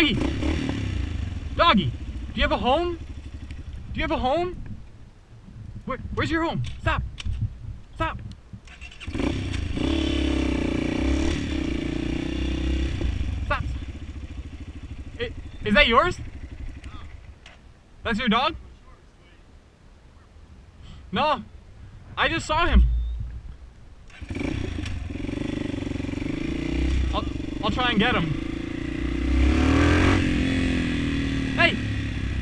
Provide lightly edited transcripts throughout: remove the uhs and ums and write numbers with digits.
Doggy! Doggy! Do you have a home? Do you have a home? Where's your home? Stop! Stop! Stop! Is that yours? That's your dog? No, I just saw him. I'll try and get him. Hey!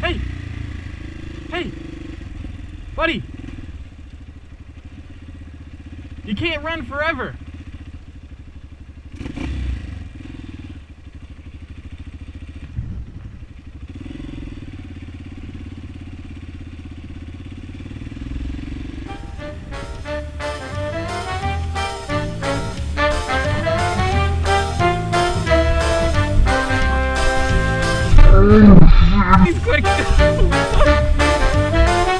Hey! Hey! Buddy! You can't run forever. He's quick.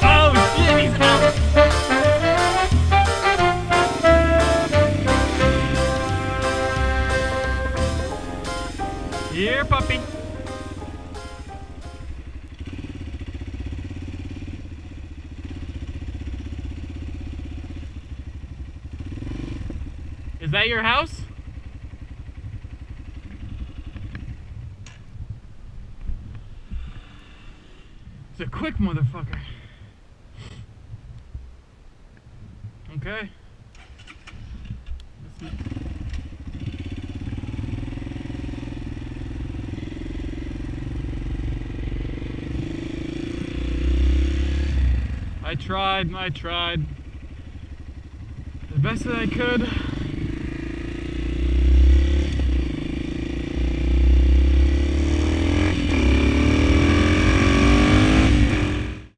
Oh shit, he's out. Here, puppy. Is that your house? It's a quick motherfucker. Okay. I tried the best that I could.